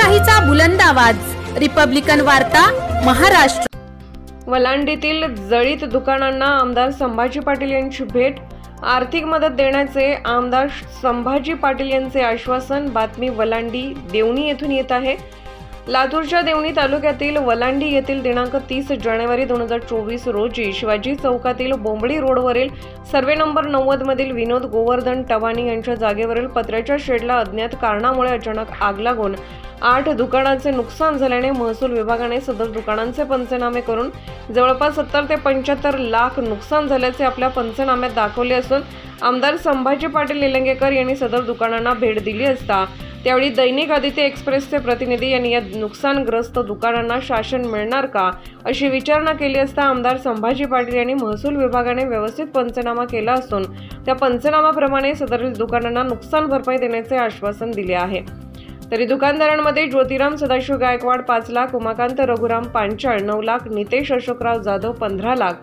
लोकशाहीचा बुलंद आवाज, रिपब्लिकन वार्ता, महाराष्ट्र। वलांडीतील जळीत दुकानांना आमदार संभाजी पाटील यांची भेट, आर्थिक मदत देण्याचे आमदार संभाजी पाटील यांचे आश्वासन। बातमी वलांडी देवणी येथून येत आहे। लातूरच्या देवणी तालुक्यातील वलांडी येथील दिनांक 30 जानेवारी 2024 रोजी शिवाजी चौकातील बोंबडी रोडवरील सर्वे नंबर 90 मधील विनोद गोवर्धन टवानी यांच्या जागेवरील पत्र्याच्या शेडला अज्ञात कारणामुळे अचानक आग लागून 8 दुकानांचे नुकसान झाल्याने महसूल विभागाने सदर दुकानांचे पंचनामे करून जवळपास 70 ते 75 लाख नुकसान झाल्याचे आपल्या पंचनाम्यात दाखवले असून आमदार संभाजी पाटील निलंगेकर यांनी सदर दुकानांना भेट दिली असता त्यावेळी दैनिक आदित्य एक्सप्रेसचे प्रतिनिधी यांनी या नुकसानग्रस्त दुकानांना शासन मिळणार का अशी विचारणा केली असता आमदार संभाजी पाटील यांनी महसूल विभागाने व्यवस्थित पंचनामा केला असून त्या पंचनामाप्रमाणे सदरील दुकानांना नुकसान भरपाई देण्याचे आश्वासन दिले आहे। तरी दुकानदारांमध्ये ज्योतिराम सदाशिव गायकवाड 5 लाख, उमाकांत रघुराम पांचाळ 9 लाख, नितेश अशोकराव जाधव 15 लाख,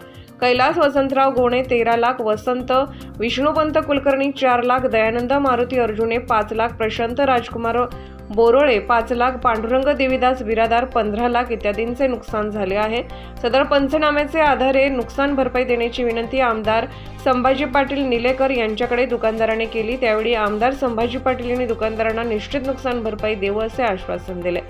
कैलास वसंतराव गोणे 13 लाख, वसंत विष्णुपंत कुलकर्णी 4 लाख, दयानंद मारुती अर्जुने 5 लाख, प्रशांत राजकुमार बोरोळे 5 लाख, पांडुरंग देवीदास बिरादार 15 लाख इत्यादींचे नुकसान झाले आहे। सदर पंचनाम्याचे आधारे नुकसान भरपाई देण्याची विनंती आमदार संभाजी पाटील निलेकर यांच्याकडे दुकानदारांनी केली। त्यावेळी आमदार संभाजी पाटील यांनी दुकानदारांना निश्चित नुकसान भरपाई देऊ असे आश्वासन दिले।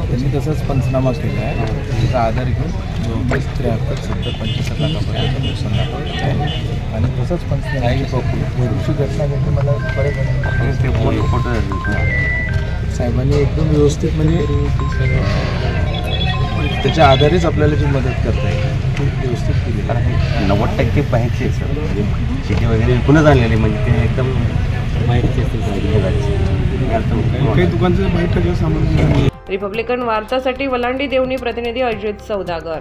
त्यांनी तसंच पंचनामा केला आहे, त्याचा आधार घेऊन जवळपास 73-75 लाखापर्यंत नुकसान दाखवलं आहे आणि तसंच पंचनामा घटना घेतली मला साहेबांनी एकदम व्यवस्थित म्हणजे त्याच्या आधारेच आपल्याला जी मदत करता येईल खूप व्यवस्थित केली। 90% पाहिजे सर, म्हणजे शेती वगैरे विकूनच आणलेली, म्हणजे ते एकदम माहिती काही दुकानचं बाहेर टाकलं सामान। रिपब्लिकन वार्तासाठी वलांडी देवणी प्रतिनिधी अजित सौदागर।